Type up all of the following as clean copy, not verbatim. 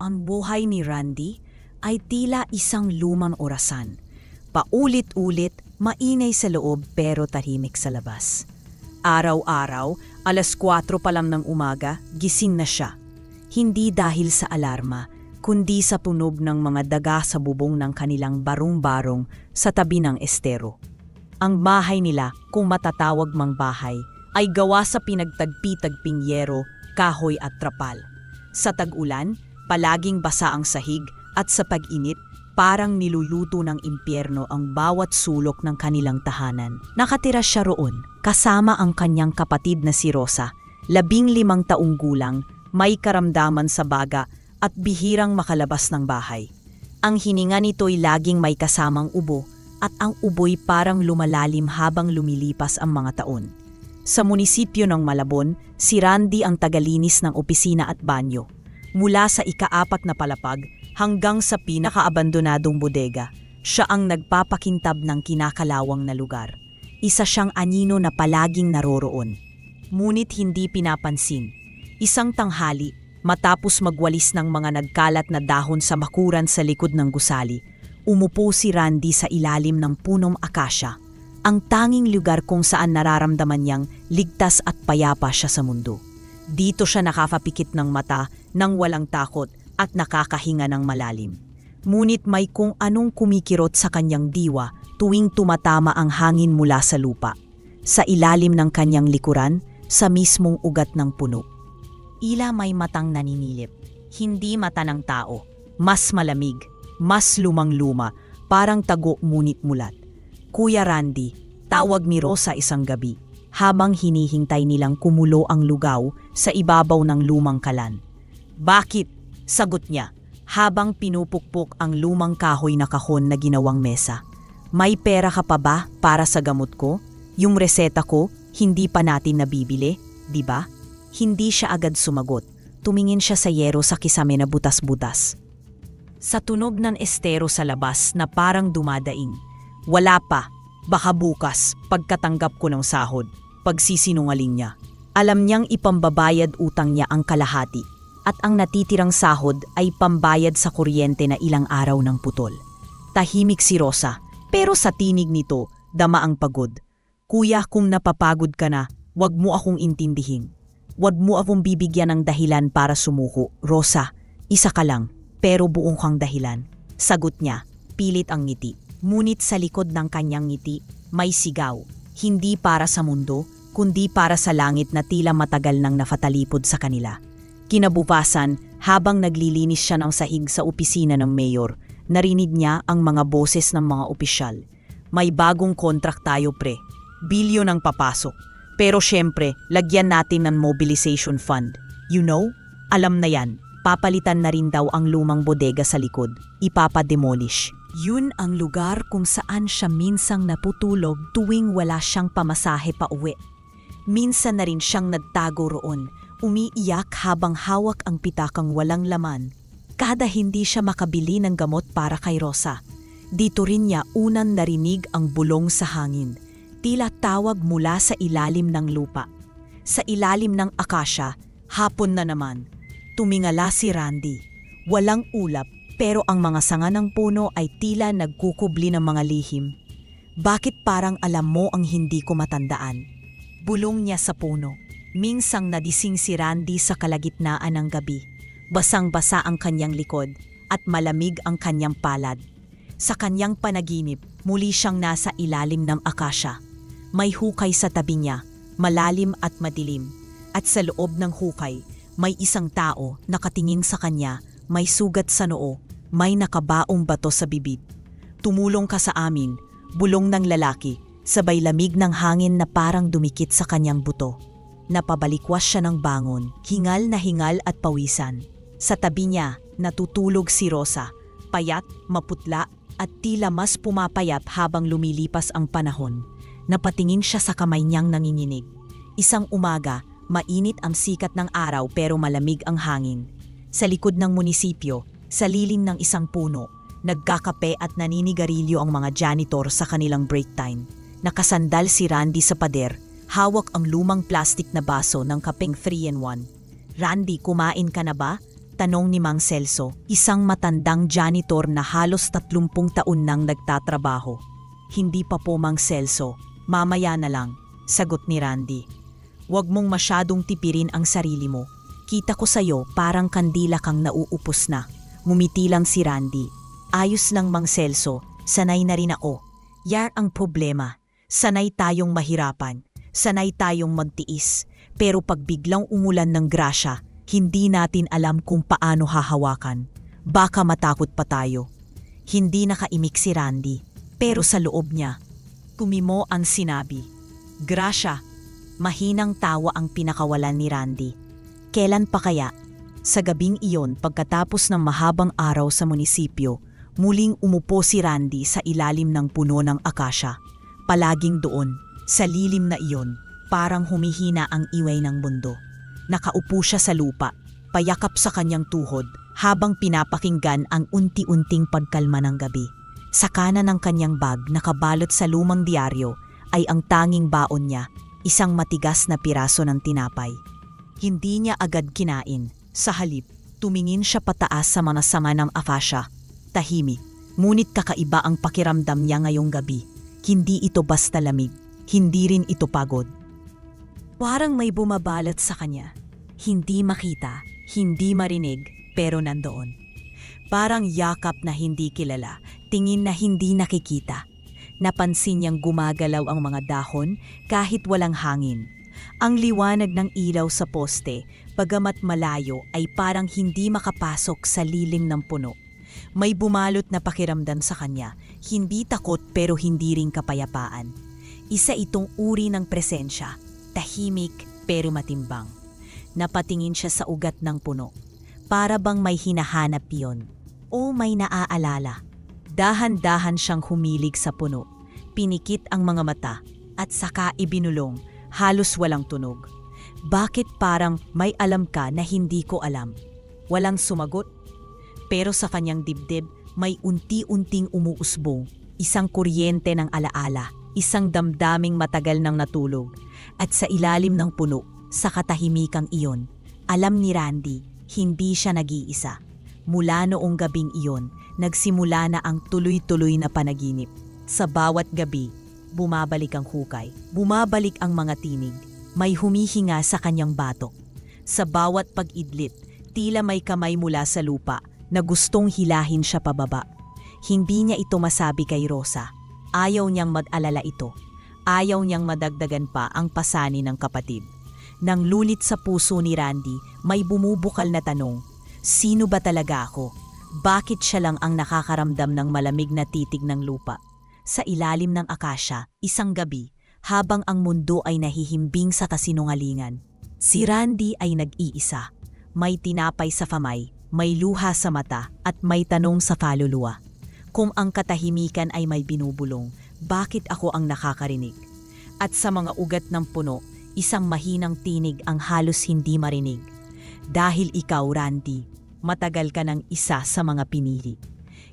Ang buhay ni Randy ay tila isang lumang orasan. Paulit-ulit, maingay sa loob pero tahimik sa labas. Araw-araw, 4:00 pa lang ng umaga, gising na siya. Hindi dahil sa alarma, kundi sa tunog ng mga daga sa bubong ng kanilang barong-barong sa tabi ng estero. Ang bahay nila, kung matatawag mang bahay, ay gawa sa pinagtagpi-tagping yero, kahoy at trapal. Sa tag-ulan, palaging basa ang sahig at sa pag-init, parang niluluto ng impyerno ang bawat sulok ng kanilang tahanan. Nakatira siya roon, kasama ang kanyang kapatid na si Rosa, 15 taong gulang, may karamdaman sa baga at bihirang makalabas ng bahay. Ang hininga nito'y laging may kasamang ubo at ang ubo'y parang lumalalim habang lumilipas ang mga taon. Sa munisipyo ng Malabon, si Randy ang tagalinis ng opisina at banyo. Mula sa ika-4 na palapag hanggang sa pinaka-abandonadong bodega, siya ang nagpapakintab ng kinakalawang na lugar. Isa siyang anino na palaging naroroon. Ngunit hindi pinapansin. Isang tanghali, matapos magwalis ng mga nagkalat na dahon sa bakuran sa likod ng gusali, umupo si Randy sa ilalim ng punong akasya, ang tanging lugar kung saan nararamdaman niyang ligtas at payapa siya sa mundo. Dito siya nakapikit ng mata nang walang takot at nakakahinga ng malalim. Ngunit may kung anong kumikirot sa kanyang diwa tuwing tumatama ang hangin mula sa lupa, sa ilalim ng kanyang likuran, sa mismong ugat ng puno. Ila may matang naninilip, hindi mata ng tao, mas malamig, mas lumang-luma, parang tago ngunit mulat. Kuya Randy, tawag ni Rosa isang gabi, habang hinihintay nilang kumulo ang lugaw sa ibabaw ng lumang kalan. Bakit? Sagot niya, habang pinupukpok ang lumang kahoy na kahon na ginawang mesa. May pera ka pa ba para sa gamot ko? Yung reseta ko, hindi pa natin nabibili, di ba? Hindi siya agad sumagot. Tumingin siya sa yero sa kisame na butas-butas. Sa tunog ng estero sa labas na parang dumadaing. Wala pa, baka bukas, pagkatanggap ko ng sahod. Pagsisinungaling niya. Alam niyang ipambabayad utang niya ang kalahati at ang natitirang sahod ay pambayad sa kuryente na ilang araw ng putol. Tahimik si Rosa, pero sa tinig nito, dama ang pagod. Kuya, kung napapagod ka na, wag mo akong intindihin. Wag mo akong bibigyan ng dahilan para sumuko. Rosa, isa ka lang, pero buong kang dahilan. Sagot niya, pilit ang ngiti. Ngunit sa likod ng kanyang ngiti, may sigaw. Hindi para sa mundo, kundi para sa langit na tila matagal nang nafatalipod sa kanila. Kinabukasan, habang naglilinis siya ng sahig sa opisina ng mayor, narinig niya ang mga boses ng mga opisyal. May bagong kontrak tayo pre. Bilyon ang papasok. Pero syempre, lagyan natin ng mobilization fund. You know? Alam na yan. Papalitan na rin daw ang lumang bodega sa likod. Ipapademolish. Yun ang lugar kung saan siya minsang naputulog tuwing wala siyang pamasahe pa uwi. Minsan na rin siyang nagtago roon, umiiyak habang hawak ang pitakang walang laman. Kada hindi siya makabili ng gamot para kay Rosa. Dito rin niya unang narinig ang bulong sa hangin. Tila tawag mula sa ilalim ng lupa. Sa ilalim ng akasya, hapon na naman. Tumingala si Randy. Walang ulap. Pero ang mga sanga ng puno ay tila nagkukubli ng mga lihim. Bakit parang alam mo ang hindi ko matandaan? Bulong niya sa puno. Minsang nadising si Randy sa kalagitnaan ng gabi. Basang-basa ang kanyang likod at malamig ang kanyang palad. Sa kanyang panaginip, muli siyang nasa ilalim ng akasya. May hukay sa tabi niya, malalim at madilim. At sa loob ng hukay, may isang tao nakatingin sa kanya, may sugat sa noo. May nakabaong bato sa bibig. Tumulong ka sa amin, bulong ng lalaki, sabay lamig ng hangin na parang dumikit sa kanyang buto. Napabalikwas siya ng bangon, hingal na hingal at pawisan. Sa tabi niya, natutulog si Rosa, payat, maputla at tila mas pumapayat habang lumilipas ang panahon. Napatingin siya sa kamay niyang nanginginig. Isang umaga, mainit ang sikat ng araw pero malamig ang hangin. Sa likod ng munisipyo, sa lilim ng isang puno, nagkakape at naninigarilyo ang mga janitor sa kanilang break time. Nakasandal si Randy sa pader, hawak ang lumang plastik na baso ng kapeng 3-in-1. Randy, kumain ka na ba? tanong ni Mang Celso, isang matandang janitor na halos 30 taon nang nagtatrabaho. Hindi pa po, Mang Celso. Mamaya na lang, sagot ni Randy. Huwag mong masyadong tipirin ang sarili mo. Kita ko sa'yo parang kandila kang nauupos na. Mumiti lang si Randy. Ayos lang, Mang Celso. Sanay na rin ako. Yar ang problema. Sanay tayong mahirapan. Sanay tayong magtiis. Pero pag biglang umulan ng grasya, hindi natin alam kung paano hahawakan. Baka matakot pa tayo. Hindi nakaimik si Randy, pero sa loob niya, kumimo ang sinabi. Grasya. Mahinang tawa ang pinakawalan ni Randy. Kailan pa kaya? Sa gabing iyon, pagkatapos ng mahabang araw sa munisipyo, muling umupo si Randy sa ilalim ng puno ng akasya. Palaging doon, sa lilim na iyon, parang humihina ang iway ng mundo. Nakaupo siya sa lupa, payakap sa kanyang tuhod habang pinapakinggan ang unti-unting pagkalma ng gabi. Sa kanan ng kanyang bag nakabalot sa lumang diaryo ay ang tanging baon niya, isang matigas na piraso ng tinapay. Hindi niya agad kinain. Sa halip, tumingin siya pataas sa mga sanga ng akasya. Tahimik, ngunit kakaiba ang pakiramdam niya ngayong gabi. Hindi ito basta lamig, hindi rin ito pagod. Parang may bumabalot sa kanya. Hindi makita, hindi marinig, pero nandoon. Parang yakap na hindi kilala, tingin na hindi nakikita. Napansin niyang gumagalaw ang mga dahon kahit walang hangin. Ang liwanag ng ilaw sa poste, bagamat malayo, ay parang hindi makapasok sa lilim ng puno. May bumalot na pakiramdam sa kanya, hindi takot pero hindi rin kapayapaan. Isa itong uri ng presensya, tahimik pero matimbang. Napatingin siya sa ugat ng puno. Para bang may hinahanap yon o may naaalala. Dahan-dahan siyang humilig sa puno. Pinikit ang mga mata at saka ibinulong, halos walang tunog. Bakit parang may alam ka na hindi ko alam? Walang sumagot. Pero sa kanyang dibdib may unti-unting umuusbong. Isang kuryente ng alaala, isang damdaming matagal nang natulog. At sa ilalim ng puno, sa katahimikang iyon, alam ni Randy, hindi siya nag-iisa. Mula noong gabing iyon, nagsimula na ang tuloy-tuloy na panaginip. Sa bawat gabi, bumabalik ang hukay, bumabalik ang mga tinig, may humihinga sa kanyang batok. Sa bawat pag-idlit, tila may kamay mula sa lupa na gustong hilahin siya pababa. Hindi niya ito masabi kay Rosa. Ayaw niyang mag-alala ito. Ayaw niyang madagdagan pa ang pasani ng kapatid. Nang lulit sa puso ni Randy, may bumubukal na tanong, sino ba talaga ako? Bakit siya lang ang nakakaramdam ng malamig na titig ng lupa? Sa ilalim ng akasya, isang gabi, habang ang mundo ay nahihimbing sa kasinungalingan, si Randy ay nag-iisa. May tinapay sa kamay, may luha sa mata at may tanong sa kaluluwa. Kung ang katahimikan ay may binubulong, bakit ako ang nakakarinig? At sa mga ugat ng puno, isang mahinang tinig ang halos hindi marinig. Dahil ikaw, Randy, matagal ka ng isa sa mga pinili.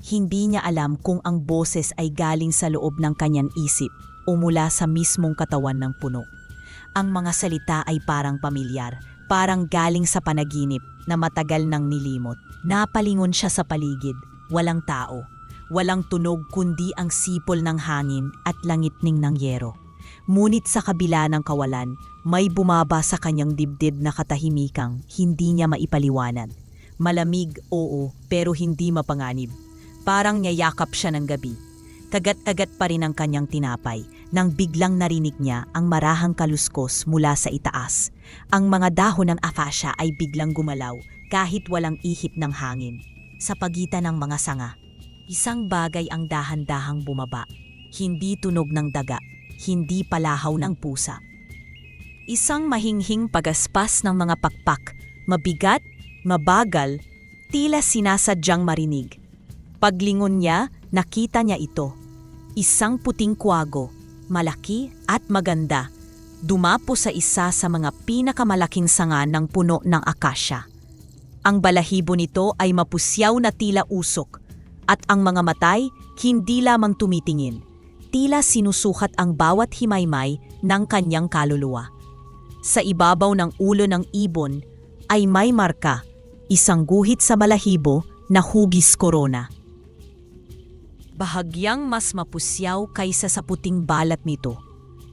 Hindi niya alam kung ang boses ay galing sa loob ng kanyang isip o mula sa mismong katawan ng puno. Ang mga salita ay parang pamilyar, parang galing sa panaginip na matagal nang nilimot. Napalingon siya sa paligid, walang tao, walang tunog kundi ang sipol ng hangin at langitning ng yero. Ngunit sa kabila ng kawalan, may bumaba sa kanyang dibdib na katahimikang hindi niya maipaliwanag. Malamig, oo, pero hindi mapanganib. Parang niyayakap siya ng gabi. Kagat-kagat pa rin ang kanyang tinapay nang biglang narinig niya ang marahang kaluskos mula sa itaas. Ang mga dahon ng akasya ay biglang gumalaw kahit walang ihip ng hangin. Sa pagitan ng mga sanga, isang bagay ang dahan-dahang bumaba. Hindi tunog ng daga, hindi palahaw ng pusa. Isang mahinghing pagaspas ng mga pakpak, mabigat, mabagal, tila sinasadyang marinig. Paglingon niya, nakita niya ito. Isang puting kwago, malaki at maganda, dumapo sa isa sa mga pinakamalaking sanga ng puno ng akasya. Ang balahibo nito ay mapusyaw na tila usok, at ang mga matay hindi lamang tumitingin. Tila sinusukat ang bawat himaymay ng kanyang kaluluwa. Sa ibabaw ng ulo ng ibon ay may marka, isang guhit sa balahibo na hugis korona. Bahagyang mas mapusyaw kaysa sa puting balat nito.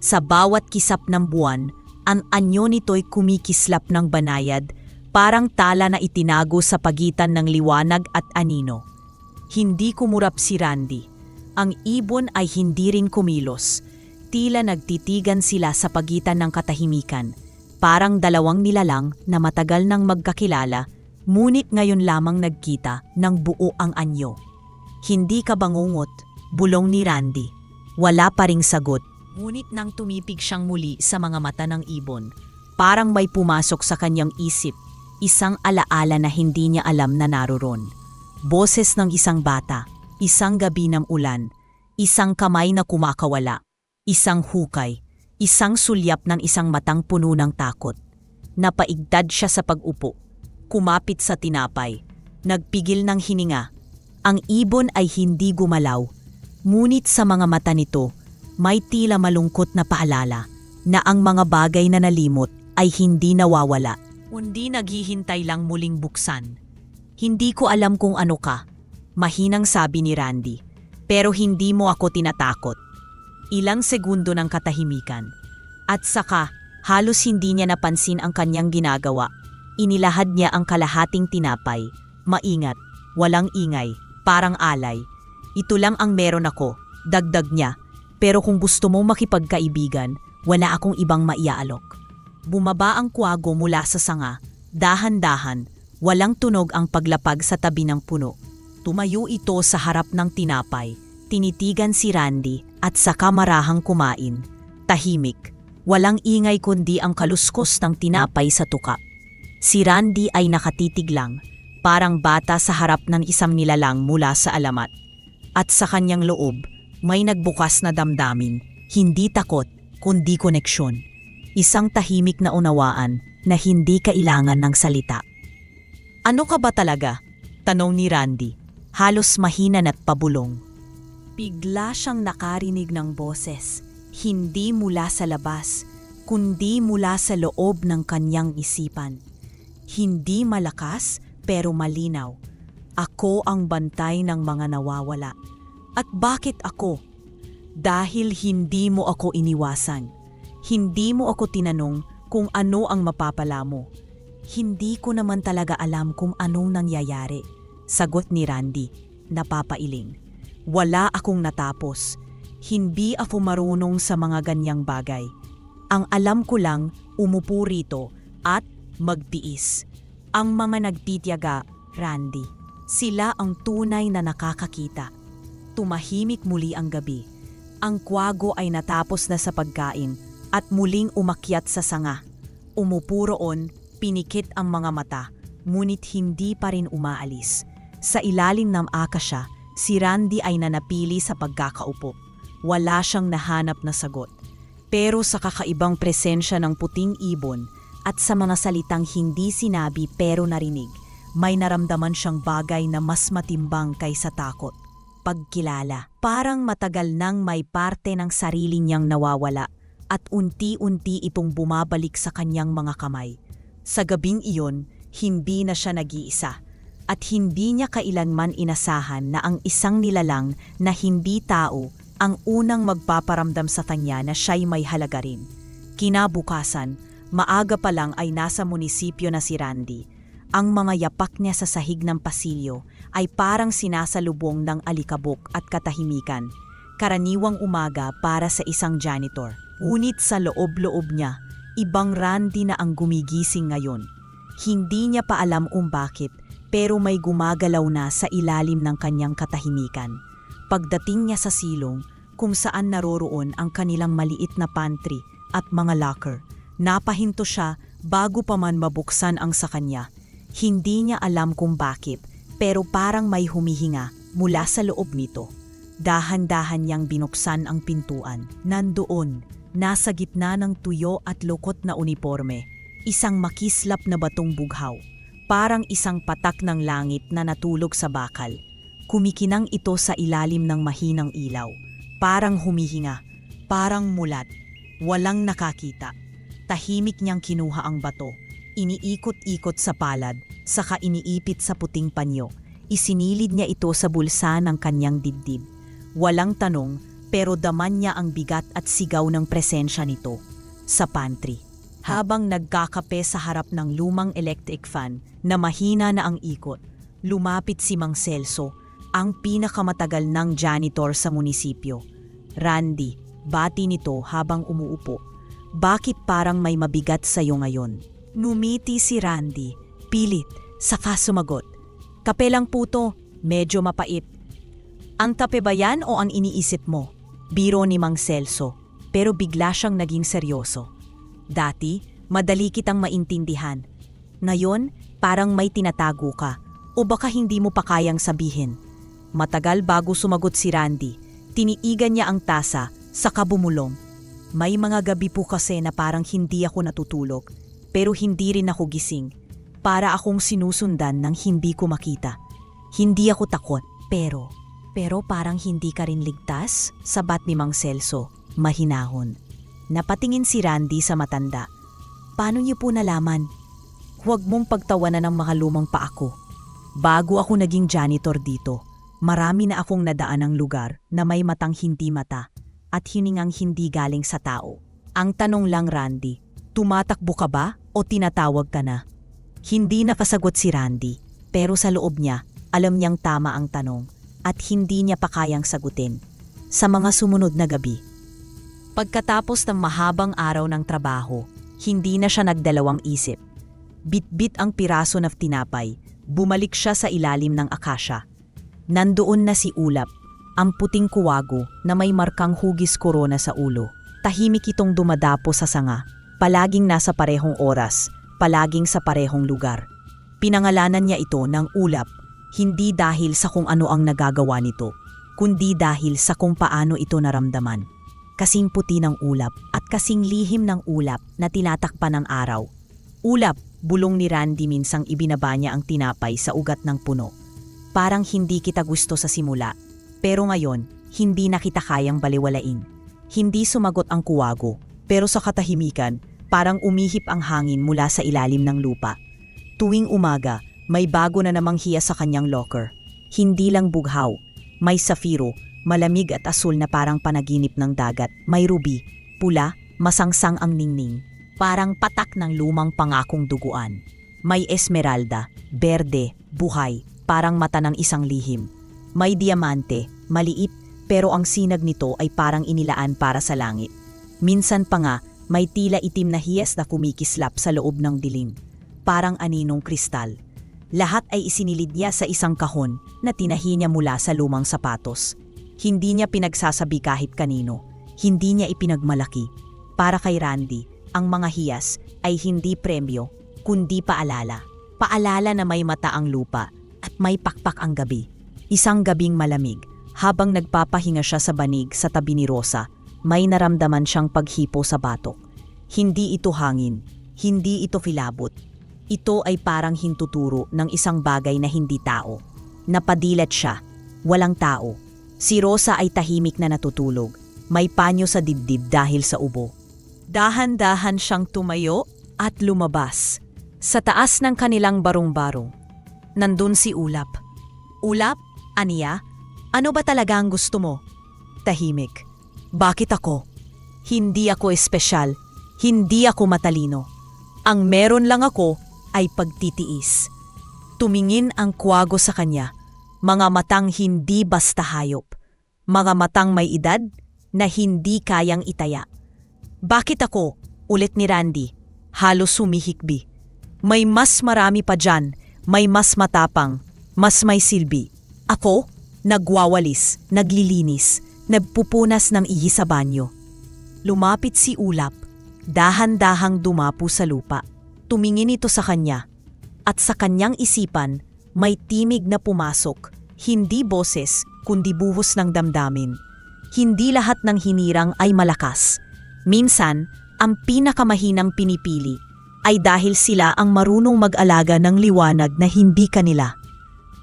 Sa bawat kisap ng buwan, ang anyo nito'y kumikislap ng banayad, parang tala na itinago sa pagitan ng liwanag at anino. Hindi kumurap si Randy. Ang ibon ay hindi rin kumilos. Tila nagtitigan sila sa pagitan ng katahimikan. Parang dalawang nilalang na matagal nang magkakilala, ngunit ngayon lamang nagkita ng buo ang anyo. Hindi ka bangungot, bulong ni Randy. Wala pa ring sagot, ngunit nang tumipig siyang muli sa mga mata ng ibon, parang may pumasok sa kanyang isip, isang alaala na hindi niya alam na naroon. Boses ng isang bata, isang gabi ng ulan, isang kamay na kumakawala, isang hukay, isang sulyap ng isang matang puno ng takot. Napaigdad siya sa pag-upo, kumapit sa tinapay, nagpigil ng hininga. Ang ibon ay hindi gumalaw, ngunit sa mga mata nito, may tila malungkot na paalala na ang mga bagay na nalimot ay hindi nawawala. Kundi naghihintay lang muling buksan. Hindi ko alam kung ano ka, mahinang sabi ni Randy, pero hindi mo ako tinatakot. Ilang segundo ng katahimikan. At saka, halos hindi niya napansin ang kanyang ginagawa. Inilahad niya ang kalahating tinapay, maingat, walang ingay. Parang alay. Ito lang ang meron ako, dagdag niya. Pero kung gusto mong makipagkaibigan, wala akong ibang maiaalok. Bumaba ang kwago mula sa sanga, dahan-dahan, walang tunog ang paglapag sa tabi ng puno. Tumayo ito sa harap ng tinapay, tinitigan si Randy at saka marahang kumain. Tahimik, walang ingay kundi ang kaluskos ng tinapay sa tuka. Si Randy ay nakatitig lang, parang bata sa harap ng isang nilalang mula sa alamat. At sa kanyang loob, may nagbukas na damdamin, hindi takot, kundi koneksyon. Isang tahimik na unawaan na hindi kailangan ng salita. Ano ka ba talaga? Tanong ni Randy, halos mahina at pabulong. Bigla siyang nakarinig ng boses, hindi mula sa labas, kundi mula sa loob ng kanyang isipan. Hindi malakas, pero malinaw. Ako ang bantay ng mga nawawala. At bakit ako? Dahil hindi mo ako iniwasan. Hindi mo ako tinanong kung ano ang mapapala mo. Hindi ko naman talaga alam kung anong nangyayari. Sagot ni Randy, napapailing. Wala akong natapos. Hindi ako marunong sa mga ganyang bagay. Ang alam ko lang, umupo rito at magtiis. Ang mga nagtitiyaga, Randy, sila ang tunay na nakakakita. Tumahimik muli ang gabi. Ang kwago ay natapos na sa pagkain at muling umakyat sa sanga. Umupo roon, pinikit ang mga mata, ngunit hindi pa rin umaalis. Sa ilalim ng akasya, si Randy ay nanapili sa pagkakaupo. Wala siyang nahanap na sagot. Pero sa kakaibang presensya ng puting ibon, at sa mga salitang hindi sinabi pero narinig, may naramdaman siyang bagay na mas matimbang kaysa takot. Pagkilala. Parang matagal nang may parte ng sarili niyang nawawala at unti-unti itong bumabalik sa kanyang mga kamay. Sa gabing iyon, hindi na siya nag-iisa at hindi niya kailanman inasahan na ang isang nilalang na hindi tao ang unang magpaparamdam sa kanya na siya'y may halaga rin. Kinabukasan, maaga pa lang ay nasa munisipyo na si Randy. Ang mga yapak niya sa sahig ng pasilyo ay parang sinasalubong ng alikabok at katahimikan. Karaniwang umaga para sa isang janitor. Ngunit sa loob-loob niya, ibang Randy na ang gumigising ngayon. Hindi niya pa alam kung bakit, pero may gumagalaw na sa ilalim ng kanyang katahimikan. Pagdating niya sa silong, kung saan naroroon ang kanilang maliit na pantry at mga locker, napahinto siya bago pa man mabuksan ang sa kanya. Hindi niya alam kung bakit, pero parang may humihinga mula sa loob nito. Dahan-dahan niyang binuksan ang pintuan. Nandoon, nasa gitna ng tuyo at lukot na uniforme, isang makislap na batong bughaw. Parang isang patak ng langit na natulog sa bakal. Kumikinang ito sa ilalim ng mahinang ilaw. Parang humihinga, parang mulat, walang nakakita. Tahimik niyang kinuha ang bato. Iniikot-ikot sa palad, saka iniipit sa puting panyo. Isinilid niya ito sa bulsa ng kanyang dibdib. Walang tanong, pero daman niya ang bigat at sigaw ng presensya nito. Sa pantry. Habang nagkakape sa harap ng lumang electric fan na mahina na ang ikot, lumapit si Mang Celso, ang pinakamatagal ng janitor sa munisipyo. Randy, bati nito habang umuupo. Bakit parang may mabigat sa'yo ngayon? Numiti si Randy, pilit, saka sumagot. Kape lang po to, medyo mapait. Ang tape ba yan o ang iniisip mo? Biro ni Mang Celso, pero bigla siyang naging seryoso. Dati, madali kitang maintindihan. Ngayon, parang may tinatago ka o baka hindi mo pa kayang sabihin. Matagal bago sumagot si Randy, tiniigan niya ang tasa, saka bumulong. May mga gabi po kasi na parang hindi ako natutulog, pero hindi rin ako gising. Para akong sinusundan ng hindi ko makita. Hindi ako takot, pero parang hindi ka rin ligtas, sabat ni Mang Celso, mahinahon. Napatingin si Randy sa matanda. Paano niyo po nalaman? Huwag mong pagtawanan ng mga lumang pa ako. Bago ako naging janitor dito, marami na akong nadaan ng lugar na may matang hindi mata at hiningang hindi galing sa tao. Ang tanong lang, Randy, tumatakbo ka ba o tinatawag ka na? Hindi nakasagot si Randy, pero sa loob niya, alam niyang tama ang tanong at hindi niya pa kayang sagutin. Sa mga sumunod na gabi, pagkatapos ng mahabang araw ng trabaho, hindi na siya nagdalawang isip. Bit-bit ang piraso ng tinapay, bumalik siya sa ilalim ng akasya. Nandoon na si Ulap, ang puting kuwago na may markang hugis korona sa ulo. Tahimik itong dumadapo sa sanga, palaging nasa parehong oras, palaging sa parehong lugar. Pinangalanan niya ito ng Ulap, hindi dahil sa kung ano ang nagagawa nito, kundi dahil sa kung paano ito naramdaman. Kasing puti ng ulap at kasing lihim ng ulap na tinatakpan ng araw. Ulap, bulong ni Randy minsang ibinaba niya ang tinapay sa ugat ng puno. Parang hindi kita gusto sa simula, pero ngayon, hindi na kita kayang baliwalain. Hindi sumagot ang kuwago, pero sa katahimikan, parang umihip ang hangin mula sa ilalim ng lupa. Tuwing umaga, may bago na namang hiya sa kanyang locker. Hindi lang bughaw, may safiro, malamig at asul na parang panaginip ng dagat. May ruby, pula, masangsang ang ningning, parang patak ng lumang pangakong duguan. May esmeralda, berde, buhay, parang mata ng isang lihim. May diamante, maliit, pero ang sinag nito ay parang inilaan para sa langit. Minsan pa nga, may tila itim na hiyas na kumikislap sa loob ng dilim, parang aninong kristal. Lahat ay isinilid niya sa isang kahon na tinahi niya mula sa lumang sapatos. Hindi niya pinagsasabi kahit kanino, hindi niya ipinagmalaki. Para kay Randy, ang mga hiyas ay hindi premyo, kundi paalala. Paalala na may mata ang lupa at may pakpak ang gabi. Isang gabing malamig, habang nagpapahinga siya sa banig sa tabi ni Rosa, may naramdaman siyang paghipo sa batok. Hindi ito hangin, hindi ito kilabot. Ito ay parang hintuturo ng isang bagay na hindi tao. Napadilat siya, walang tao. Si Rosa ay tahimik na natutulog, may panyo sa dibdib dahil sa ubo. Dahan-dahan siyang tumayo at lumabas. Sa taas ng kanilang barong-barong, nandun si Ulap. Ulap, Aniya, ano ba talaga ang gusto mo? Tahimik. Bakit ako? Hindi ako espesyal, hindi ako matalino. Ang meron lang ako ay pagtitiis. Tumingin ang kuwago sa kanya, mga matang hindi basta hayop, mga matang may edad na hindi kayang itaya. Bakit ako? Ulit ni Randy, halos sumihikbi. May mas marami pa dyan, may mas matapang, mas may silbi. Ako, nagwawalis, naglilinis, nagpupunas ng ihi sa banyo. Lumapit si Ulap, dahan-dahang dumapo sa lupa. Tumingin ito sa kanya, at sa kanyang isipan, may timig na pumasok, hindi boses, kundi buhos ng damdamin. Hindi lahat ng hinirang ay malakas. Minsan, ang pinakamahinang pinipili ay dahil sila ang marunong mag-alaga ng liwanag na hindi kanila.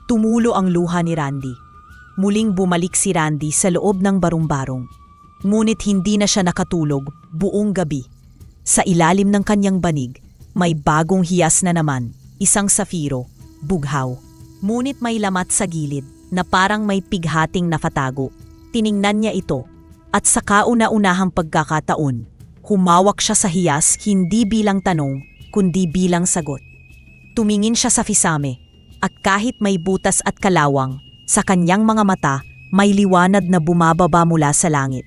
Tumulo ang luha ni Randy. Muling bumalik si Randy sa loob ng barong-barong. Ngunit hindi na siya nakatulog buong gabi. Sa ilalim ng kanyang banig, May bagong hiyas na naman, isang safiro, bughaw. Ngunit may lamat sa gilid na parang may pighating nakatago. Tiningnan niya ito at sa kauna-unahang pagkakataon, humawak siya sa hiyas hindi bilang tanong kundi bilang sagot. Tumingin siya sa fisame at kahit may butas at kalawang, sa kanyang mga mata may liwanag na bumababa mula sa langit.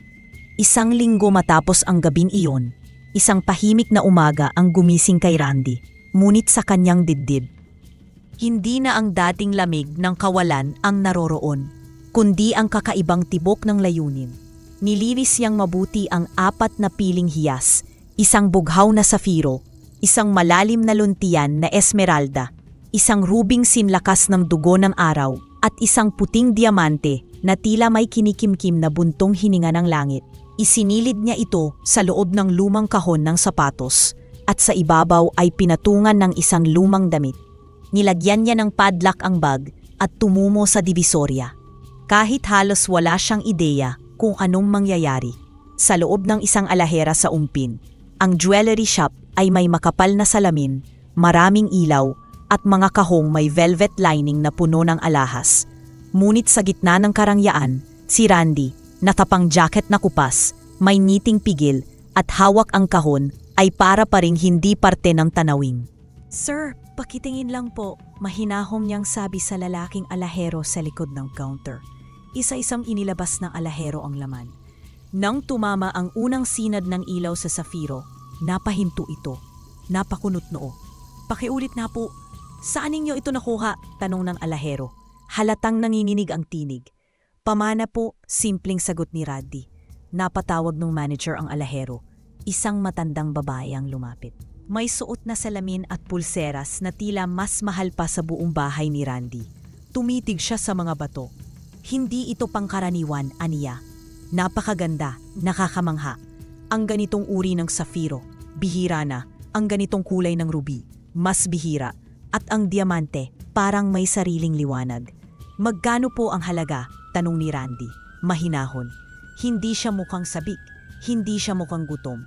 Isang linggo matapos ang gabing iyon, isang tahimik na umaga ang gumising kay Randy, ngunit sa kanyang dibdib. Hindi na ang dating lamig ng kawalan ang naroroon, kundi ang kakaibang tibok ng layunin. Nilinis niyang mabuti ang 4 na piling hiyas, isang bughaw na safiro, isang malalim na luntian na esmeralda, isang rubing sinlakas ng dugo ng araw, at isang puting diamante na tila may kinikimkim na buntong hininga ng langit. Isinilid niya ito sa loob ng lumang kahon ng sapatos at sa ibabaw ay pinatungan ng isang lumang damit. Nilagyan niya ng padlock ang bag at tumumo sa divisorya. Kahit halos wala siyang ideya kung anong mangyayari, sa loob ng isang alahera sa Umpin, ang jewelry shop ay may makapal na salamin, maraming ilaw at mga kahong may velvet lining na puno ng alahas. Ngunit sa gitna ng karangyaan, si Randy, nakapang jacket na kupas, may ngiting pigil at hawak ang kahon ay para pa ring hindi parte ng tanawin. "Sir, pakitingin lang po," mahinahon niyang sabi sa lalaking alahero sa likod ng counter. Isa-isang inilabas ng alahero ang laman. Nang tumama ang unang sinad ng ilaw sa safiro, napahinto ito. Napakunot noo. "Pakiulit na po. Saan ninyo ito nakuha?" tanong ng alahero. Halatang nanginginig ang tinig. "Pamana po," simpleng sagot ni Randy. Napatawag ng manager ang alahero. Isang matandang babae ang lumapit. May suot na salamin at pulseras na tila mas mahal pa sa buong bahay ni Randy. Tumitig siya sa mga bato. Hindi ito pangkaraniwan, aniya. Napakaganda, nakakamangha. Ang ganitong uri ng safiro, bihira na. Ang ganitong kulay ng ruby, mas bihira. At ang diamante, parang may sariling liwanag. "Magkano po ang halaga?" tanong ni Randy. Mahinahon. Hindi siya mukhang sabik, hindi siya mukhang gutom.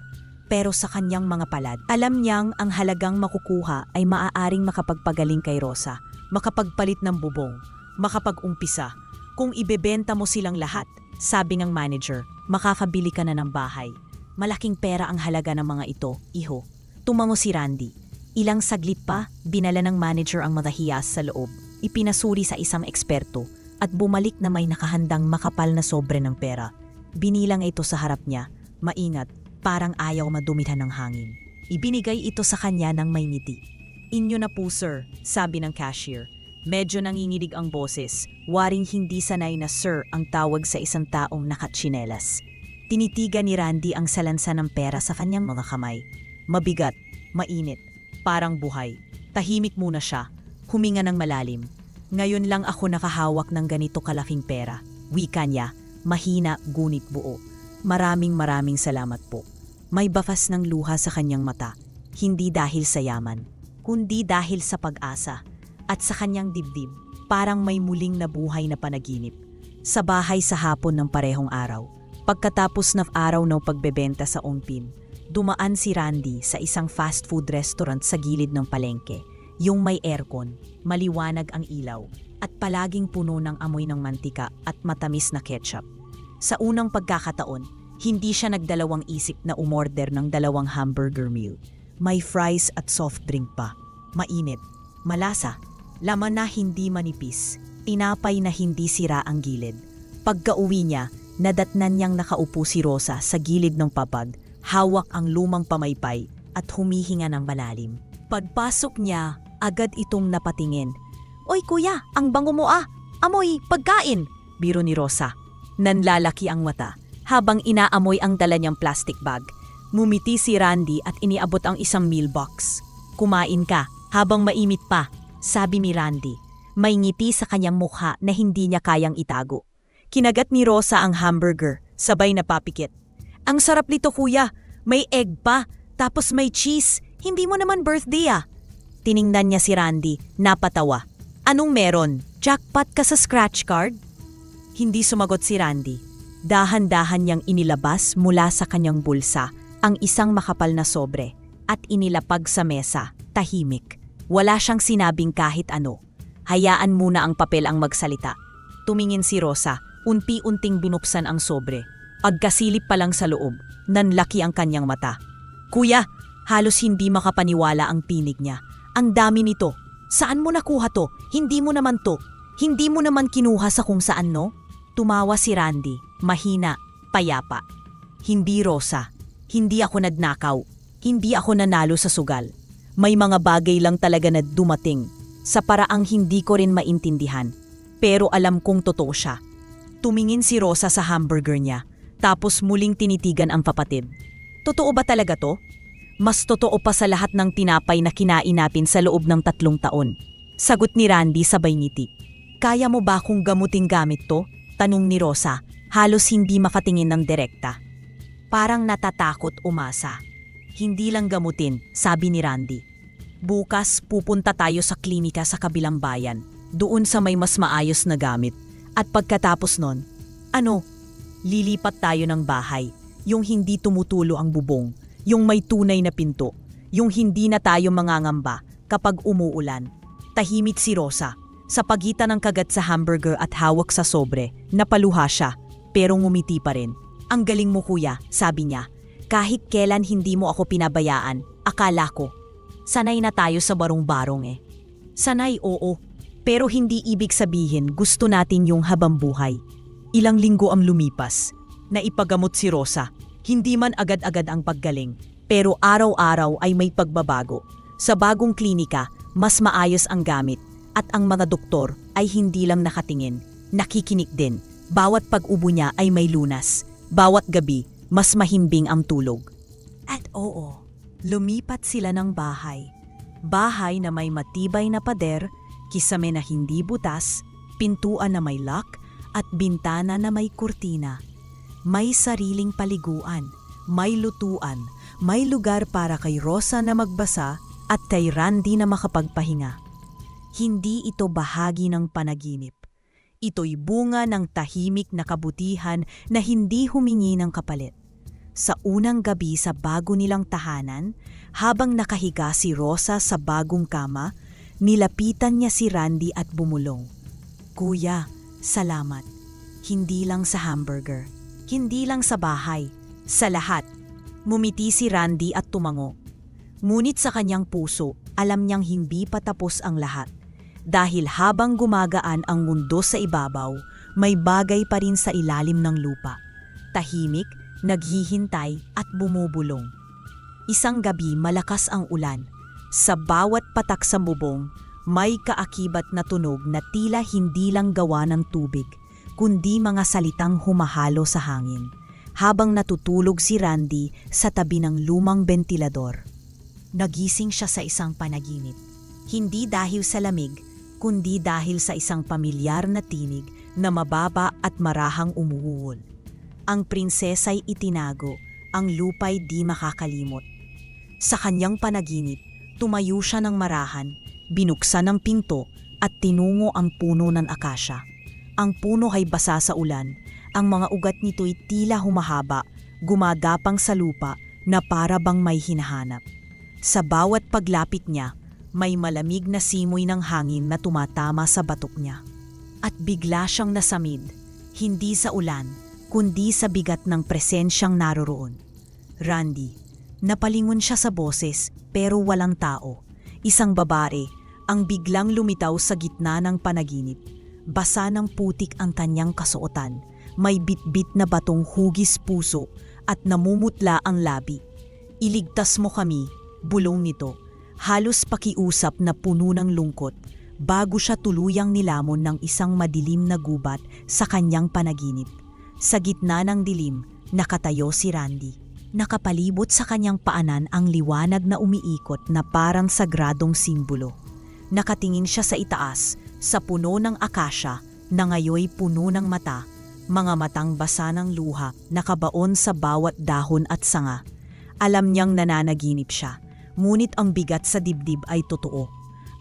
Pero sa kanyang mga palad, alam niyang ang halagang makukuha ay maaaring makapagpagaling kay Rosa, makapagpalit ng bubong, makapag-umpisa. "Kung ibebenta mo silang lahat," sabi ng manager, "makakabili ka na ng bahay. Malaking pera ang halaga ng mga ito, iho." Tumango si Randy. Ilang saglit pa, binala ng manager ang mga hiyas sa loob, ipinasuri sa isang eksperto, at bumalik na may nakahandang makapal na sobre ng pera. Binilang ito sa harap niya, maingat, parang ayaw madumihan ng hangin. Ibinigay ito sa kanya ng may ngiti. "Inyo na po, sir," sabi ng cashier. Medyo nanginginig ang boses, waring hindi sanay na sir ang tawag sa isang taong nakatsinelas. Tinitigan ni Randy ang salansa ng pera sa kanyang mga kamay. Mabigat, mainit, parang buhay. Tahimik muna siya, huminga ng malalim. "Ngayon lang ako nakahawak ng ganito kalaking pera," wika niya, mahina gunit buo. Maraming salamat po." May bakas ng luha sa kanyang mata, hindi dahil sa yaman, kundi dahil sa pag-asa. At sa kanyang dibdib, parang may muling nabuhay na panaginip. Sa bahay sa hapon ng parehong araw, pagkatapos ng araw ng pagbebenta sa Umpin, dumaan si Randy sa isang fast food restaurant sa gilid ng palengke. Yung may aircon, maliwanag ang ilaw, at palaging puno ng amoy ng mantika at matamis na ketchup. Sa unang pagkakataon, hindi siya nagdalawang isip na umorder ng 2 hamburger meal. May fries at soft drink pa. Mainit, malasa, laman na hindi manipis, tinapay na hindi sira ang gilid. Pagka-uwi niya, nadatnan niyang nakaupo si Rosa sa gilid ng papag, hawak ang lumang pamaypay at humihinga ng malalim. Pagpasok niya, agad itong napatingin. "Oy kuya, ang bango mo ah! Amoy pagkain!" biro ni Rosa. Nanlalaki ang mata habang inaamoy ang dala niyang plastic bag. Mumiti si Randy at iniabot ang isang meal box. "Kumain ka habang mainit pa," sabi ni Randy. May ngiti sa kanyang mukha na hindi niya kayang itago. Kinagat ni Rosa ang hamburger, sabay na papikit. "Ang sarap nito kuya, may egg pa, tapos may cheese. Hindi mo naman birthday ah." Tiningnan niya si Randy, napatawa. "Anong meron? Jackpot ka sa scratch card?" Hindi sumagot si Randy. Dahan-dahan niyang inilabas mula sa kanyang bulsa ang isang makapal na sobre. at inilapag sa mesa, tahimik. Wala siyang sinabing kahit ano. Hayaan muna ang papel ang magsalita. Tumingin si Rosa, unti-unting binuksan ang sobre. Pagkasilip pa lang sa loob, nanlaki ang kanyang mata. Kuya, halos hindi makapaniwala ang tinig niya. Ang dami nito. Saan mo nakuha to? Hindi mo naman to. Hindi mo naman kinuha sa kung saan, no? Tumawa si Randy, mahina, payapa. Hindi, Rosa. Hindi ako nagnakaw. Hindi ako nanalo sa sugal. May mga bagay lang talaga na dumating sa paraang hindi ko rin maintindihan. Pero alam kong totoo siya. Tumingin si Rosa sa hamburger niya, tapos muling tinitigan ang kapatid. Totoo ba talaga to? Mas totoo pa sa lahat ng tinapay na kinain natin sa loob ng 3 taon. Sagot ni Randy sabay ngiti. Kaya mo ba kung gamuting gamit to? Tanong ni Rosa, halos hindi makatingin ng direkta. Parang natatakot umasa. Hindi lang gamutin, sabi ni Randy. Bukas pupunta tayo sa klinika sa kabilang bayan, doon sa may mas maayos na gamit. At pagkatapos nun, lilipat tayo ng bahay, yung hindi tumutulo ang bubong, yung may tunay na pinto, yung hindi na tayo mangangamba kapag umuulan. Tahimik si Rosa. Sa pagitan ng kagat sa hamburger at hawak sa sobre, napaluha siya, pero ngumiti pa rin. Ang galing mo kuya, sabi niya. Kahit kailan hindi mo ako pinabayaan, akala ko. Sanay na tayo sa barong-barong eh. Sanay, oo. Pero hindi ibig sabihin gusto natin yung habang buhay. Ilang linggo ang lumipas. Naipagamot si Rosa. Hindi man agad-agad ang paggaling, pero araw-araw ay may pagbabago. Sa bagong klinika, mas maayos ang gamit at ang mga doktor ay hindi lang nakatingin, nakikinig din. Bawat pag-ubo niya ay may lunas. Bawat gabi, mas mahimbing ang tulog. At oo, lumipat sila ng bahay. Bahay na may matibay na pader, kisame na hindi butas, pintuan na may lock, at bintana na may kurtina. May sariling paliguan, may lutuan, may lugar para kay Rosa na magbasa at kay Randy na makapagpahinga. Hindi ito bahagi ng panaginip. Ito'y bunga ng tahimik na kabutihan na hindi humingi ng kapalit. Sa unang gabi sa bago nilang tahanan, habang nakahiga si Rosa sa bagong kama, nilapitan niya si Randy at bumulong. Kuya, salamat. Hindi lang sa hamburger. Hindi lang sa bahay. Sa lahat. Mumiti si Randy at tumango. Ngunit sa kanyang puso, alam niyang hindi pa tapos ang lahat. Dahil habang gumagaan ang mundo sa ibabaw, may bagay pa rin sa ilalim ng lupa. Tahimik, naghihintay at bumubulong. Isang gabi malakas ang ulan. Sa bawat patak sa bubong, may kaakibat na tunog na tila hindi lang gawa ng tubig, kundi mga salitang humahalo sa hangin. Habang natutulog si Randy sa tabi ng lumang bentilador. Nagising siya sa isang panaginip. Hindi dahil sa lamig, kundi dahil sa isang pamilyar na tinig na mababa at marahang umuuol. Ang prinsesa'y itinago, ang lupa'y di makakalimot. Sa kanyang panaginip, tumayo siya ng marahan, binuksan ang pinto at tinungo ang puno ng akasya. Ang puno ay basa sa ulan, ang mga ugat nito'y tila humahaba, gumagapang sa lupa na para bang may hinahanap. Sa bawat paglapit niya, may malamig na simoy ng hangin na tumatama sa batok niya. At bigla siyang nasamid, hindi sa ulan, kundi sa bigat ng presensyang naroroon. Randy, napalingon siya sa boses pero walang tao. Isang babae ang biglang lumitaw sa gitna ng panaginip. Basa ng putik ang kanyang kasuotan, may bitbit na batong hugis puso at namumutla ang labi. Iligtas mo kami, bulong nito. Halos pakiusap na puno ng lungkot bago siya tuluyang nilamon ng isang madilim na gubat sa kanyang panaginip. Sa gitna ng dilim, nakatayo si Randy. Nakapalibot sa kanyang paanan ang liwanag na umiikot na parang sagradong simbolo. Nakatingin siya sa itaas, sa puno ng akasya na ngayoy puno ng mata, mga matang basa ng luha nakabaon sa bawat dahon at sanga. Alam niyang nananaginip siya. Ngunit ang bigat sa dibdib ay totoo.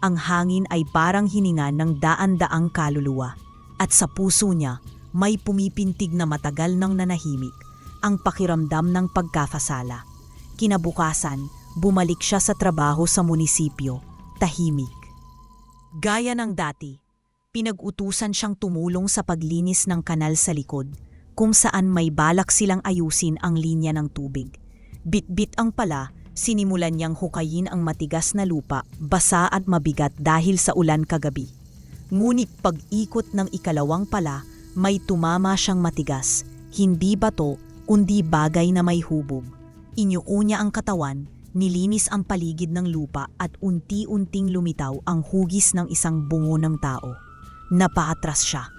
Ang hangin ay parang hininga ng daan-daang kaluluwa. At sa puso niya, may pumipintig na matagal nang nanahimik, ang pakiramdam ng pagkakasala. Kinabukasan, bumalik siya sa trabaho sa munisipyo, tahimik. Gaya ng dati, pinag-utusan siyang tumulong sa paglinis ng kanal sa likod, kung saan may balak silang ayusin ang linya ng tubig. Bit-bit ang pala, sinimulan niyang hukayin ang matigas na lupa, basa at mabigat dahil sa ulan kagabi. Ngunit pag-ikot ng ikalawang pala, may tumama siyang matigas, hindi bato, kundi bagay na may hubog. Inyuo niya ang katawan, nilinis ang paligid ng lupa at unti-unting lumitaw ang hugis ng isang bungo ng tao. Napaatras siya.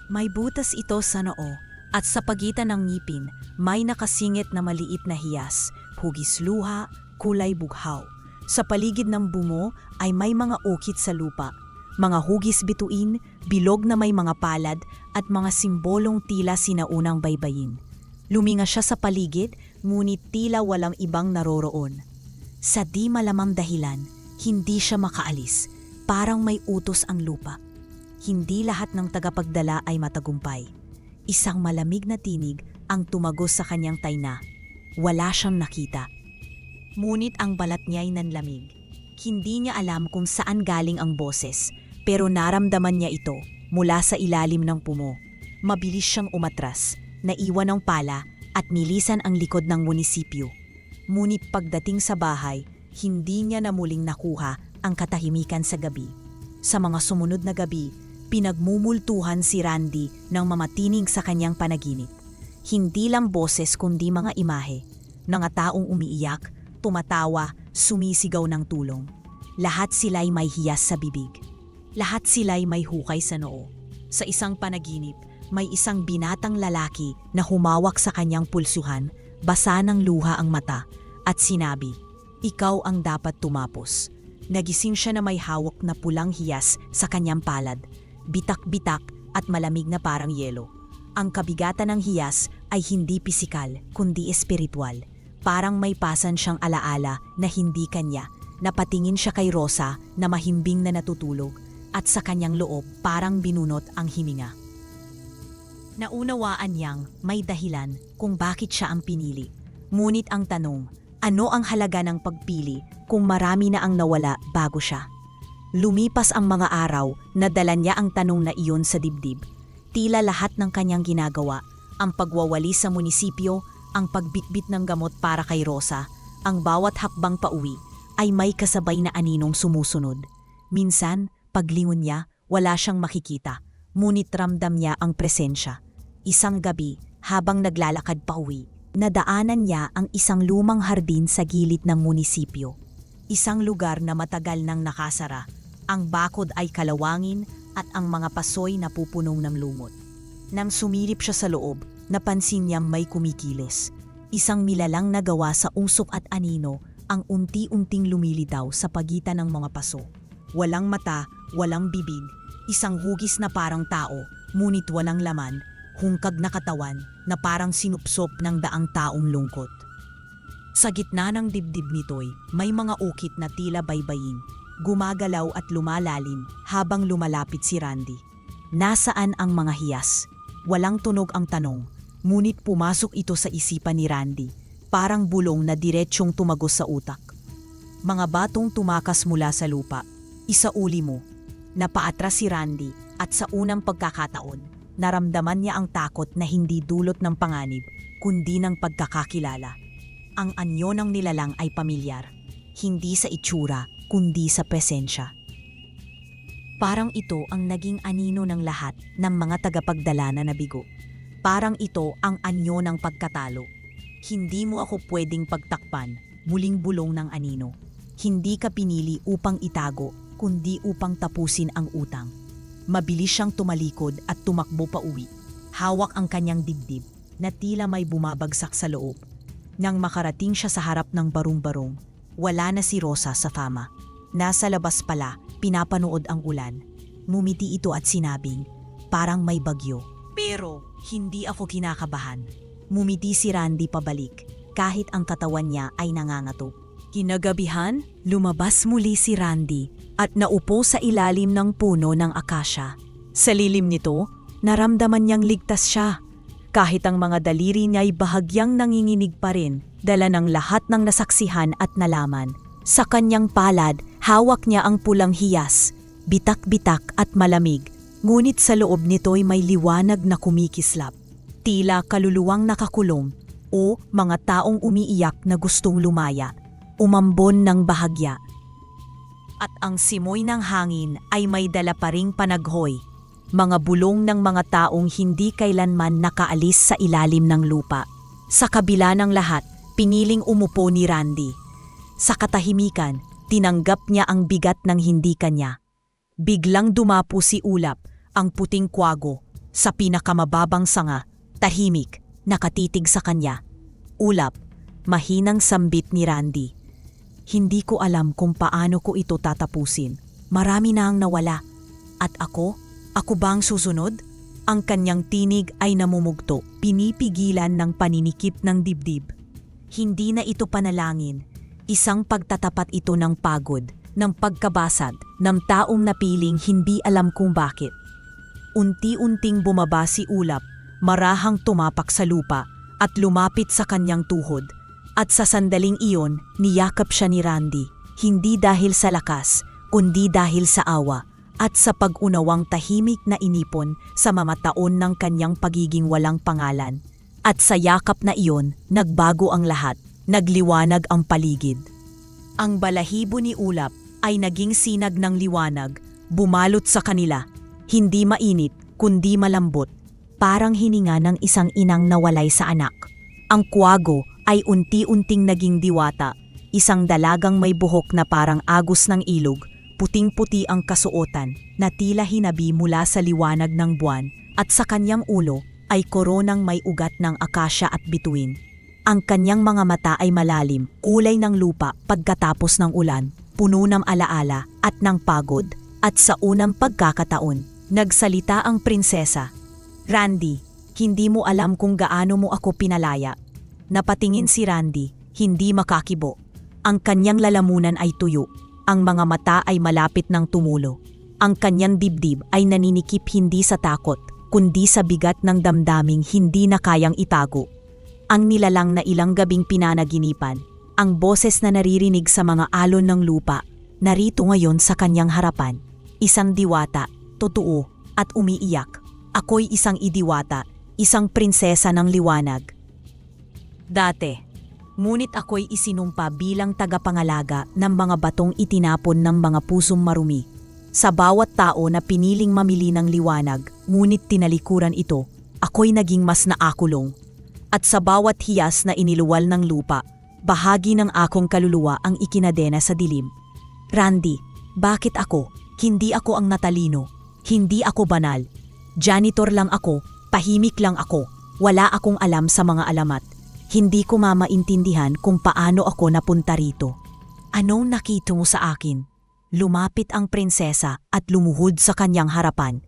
May butas ito sa noo at sa pagitan ng ngipin may nakasingit na maliit na hiyas, hugis luha, kulay bughaw. Sa paligid ng bungo ay may mga ukit sa lupa, mga hugis bituin, bilog na may mga palad at mga simbolong tila sinaunang baybayin. Luminga siya sa paligid, ngunit tila walang ibang naroroon. Sa di malamang dahilan, hindi siya makaalis, parang may utos ang lupa. Hindi lahat ng tagapagdala ay matagumpay. Isang malamig na tinig ang tumagos sa kanyang tayna. Wala siyang nakita. Ngunit ang balat niya ay nanlamig. Hindi niya alam kung saan galing ang boses, pero naramdaman niya ito mula sa ilalim ng pumo. Mabilis siyang umatras, naiwan ng pala at nilisan ang likod ng munisipyo. Ngunit pagdating sa bahay, hindi niya na muling nakuha ang katahimikan sa gabi. Sa mga sumunod na gabi, pinagmumultuhan si Randy ng mamatinig sa kanyang panaginip. Hindi lang boses kundi mga imahe, mga taong umiiyak, tumatawa, sumisigaw ng tulong. Lahat sila'y may hiyas sa bibig. Lahat sila'y may hukay sa noo. Sa isang panaginip, may isang binatang lalaki na humawak sa kanyang pulsuhan, basa ng luha ang mata, at sinabi, "Ikaw ang dapat tumapos." Nagising siya na may hawak na pulang hiyas sa kanyang palad, bitak-bitak at malamig na parang yelo. Ang kabigatan ng hiyas ay hindi pisikal kundi espiritual. Parang may pasan siyang alaala na hindi kanya. Napatingin siya kay Rosa na mahimbing na natutulog at sa kanyang loob parang binunot ang hininga. Naunawaan niyang may dahilan kung bakit siya ang pinili. Ngunit ang tanong, ano ang halaga ng pagpili kung marami na ang nawala bago siya? Lumipas ang mga araw na dala niya ang tanong na iyon sa dibdib. Tila lahat ng kanyang ginagawa, ang pagwawali sa munisipyo, ang pagbitbit ng gamot para kay Rosa, ang bawat hakbang pauwi, ay may kasabay na aninong sumusunod. Minsan, paglingon niya, wala siyang makikita, ngunit ramdam niya ang presensya. Isang gabi, habang naglalakad pauwi, nadaanan niya ang isang lumang hardin sa gilid ng munisipyo. Isang lugar na matagal nang nakasara. Ang bakod ay kalawangin at ang mga pasoy na pupunong ng lumot. Nang sumilip siya sa loob, napansin niyang may kumikilos. Isang nilalang na gawa sa usok at anino ang unti-unting lumilitaw sa pagitan ng mga paso. Walang mata, walang bibig, isang hugis na parang tao, ngunit walang laman, hungkag na katawan na parang sinupsop ng daang taong lungkot. Sa gitna ng dibdib nito'y may mga ukit na tila baybayin, gumagalaw at lumalalim habang lumalapit si Randy. Nasaan ang mga hiyas? Walang tunog ang tanong, ngunit pumasok ito sa isipan ni Randy, parang bulong na diretsyong tumagos sa utak. Mga batong tumakas mula sa lupa, isauli mo. Napaatras si Randy at sa unang pagkakataon, naramdaman niya ang takot na hindi dulot ng panganib, kundi ng pagkakakilala. Ang anyo ng nilalang ay pamilyar, hindi sa itsura, kundi sa presensya. Parang ito ang naging anino ng lahat ng mga tagapagdala na nabigo. Parang ito ang anyo ng pagkatalo. Hindi mo ako pwedeng pagtakpan, muling bulong ng anino. Hindi ka pinili upang itago, kundi upang tapusin ang utang. Mabilis siyang tumalikod at tumakbo pa uwi. Hawak ang kanyang dibdib na tila may bumabagsak sa loob. Nang makarating siya sa harap ng barong-barong, wala na si Rosa sa fama. Nasa labas pala, pinapanood ang ulan. Ngumiti ito at sinabing, "Parang may bagyo." Pero hindi ako kinakabahan. Ngumiti si Randy pabalik, kahit ang katawan niya ay nangangatok. Kinagabihan, lumabas muli si Randy at naupo sa ilalim ng puno ng akasya. Sa lilim nito, naramdaman niyang ligtas siya. Kahit ang mga daliri niya ay bahagyang nanginginig pa rin, dala ng lahat ng nasaksihan at nalaman. Sa kanyang palad, hawak niya ang pulang hiyas, bitak-bitak at malamig, ngunit sa loob nito'y may liwanag na kumikislap. Tila kaluluwang nakakulong o mga taong umiiyak na gustong lumaya, umambon ng bahagya. At ang simoy ng hangin ay may dala pa ring panaghoy, mga bulong ng mga taong hindi kailanman nakaalis sa ilalim ng lupa. Sa kabila ng lahat, piniling umupo ni Randy. Sa katahimikan, tinanggap niya ang bigat ng hindi kanya. Biglang dumapo si Ulap, ang puting kwago, sa pinakamababang sanga, tahimik, nakatitig sa kanya. Ulap, mahinang sambit ni Randy. Hindi ko alam kung paano ko ito tatapusin. Marami na ang nawala. At ako? Ako ba ang susunod? Ang kanyang tinig ay namumugto, pinipigilan ng paninikip ng dibdib. Hindi na ito panalangin. Isang pagtatapat ito ng pagod, ng pagkabasag, ng taong napiling hindi alam kung bakit. Unti-unting bumaba si Ulap, marahang tumapak sa lupa at lumapit sa kanyang tuhod. At sa sandaling iyon, niyakap siya ni Randy, hindi dahil sa lakas, kundi dahil sa awa, at sa pag-unawang tahimik na inipon sa mamataon ng kanyang pagiging walang pangalan. At sa yakap na iyon, nagbago ang lahat, nagliwanag ang paligid. Ang balahibo ni Ulap ay naging sinag ng liwanag, bumalot sa kanila, hindi mainit kundi malambot, parang hininga ng isang inang nawalay sa anak. Ang kwago ay unti-unting naging diwata, isang dalagang may buhok na parang agos ng ilog, puting-puti ang kasuotan na tila hinabi mula sa liwanag ng buwan, at sa kanyang ulo ay koronang may ugat ng akasya at bituin. Ang kanyang mga mata ay malalim, kulay ng lupa pagkatapos ng ulan, puno ng alaala at ng pagod. At sa unang pagkakataon, nagsalita ang prinsesa. Randy, hindi mo alam kung gaano mo ako pinalaya. Napatingin si Randy, hindi makakibo. Ang kanyang lalamunan ay tuyo. Ang mga mata ay malapit ng tumulo. Ang kanyang dibdib ay naninikip hindi sa takot, kundi sa bigat ng damdaming hindi na kayang itago. Ang nilalang na ilang gabing pinanaginipan, ang boses na naririnig sa mga alon ng lupa, narito ngayon sa kanyang harapan. Isang diwata, totoo, at umiiyak. Ako'y isang idiwata, isang prinsesa ng liwanag. Dati, ngunit ako'y isinumpa bilang tagapangalaga ng mga batong itinapon ng mga pusong marumi. Sa bawat tao na piniling mamili ng liwanag, ngunit tinalikuran ito, ako'y naging mas naakulong. At sa bawat hiyas na iniluwal ng lupa, bahagi ng akong kaluluwa ang ikinadena sa dilim. Randy, bakit ako? Hindi ako ang natalino. Hindi ako banal. Janitor lang ako, tahimik lang ako. Wala akong alam sa mga alamat. Hindi ko maintindihan kung paano ako napunta rito. Anong nakita mo sa akin? Lumapit ang prinsesa at lumuhod sa kanyang harapan.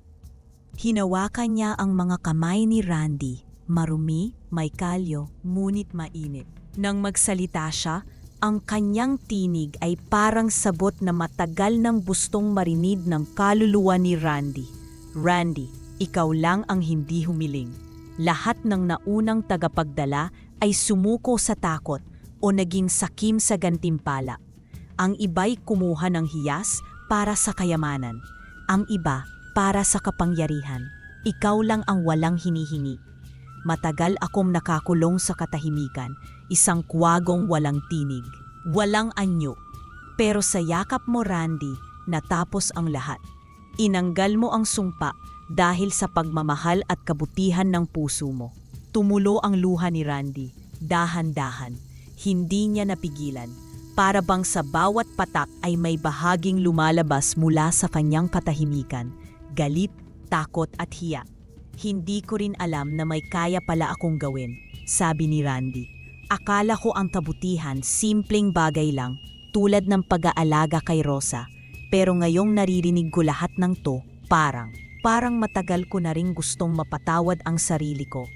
Hinawakan niya ang mga kamay ni Randy, marumi, may kalyo, ngunit mainit. Nang magsalita siya, ang kanyang tinig ay parang sabot na matagal nang gustong marinig ng kaluluwa ni Randy. Randy, ikaw lang ang hindi humiling. Lahat ng naunang tagapagdala ay sumuko sa takot o naging sakim sa gantimpala. Ang iba'y kumuha ng hiyas para sa kayamanan. Ang iba para sa kapangyarihan. Ikaw lang ang walang hinihingi. Matagal akong nakakulong sa katahimikan, isang kuwagong walang tinig, walang anyo. Pero sa yakap mo, Randy, natapos ang lahat. Inanggal mo ang sumpa dahil sa pagmamahal at kabutihan ng puso mo. Tumulo ang luha ni Randy, dahan-dahan. Hindi niya napigilan. Para bang sa bawat patak ay may bahaging lumalabas mula sa kanyang katahimikan, galit, takot at hiya. Hindi ko rin alam na may kaya pala akong gawin, sabi ni Randy. Akala ko ang kabutihan simpleng bagay lang, tulad ng pag-aalaga kay Rosa. Pero ngayong naririnig ko lahat ng to, parang matagal ko na rin gustong mapatawad ang sarili ko.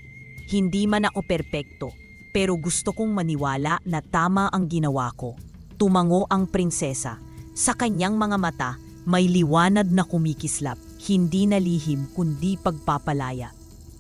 Hindi man ako perpekto, pero gusto kong maniwala na tama ang ginawa ko. Tumango ang prinsesa. Sa kanyang mga mata, may liwanag na kumikislap, hindi na lihim kundi pagpapalaya.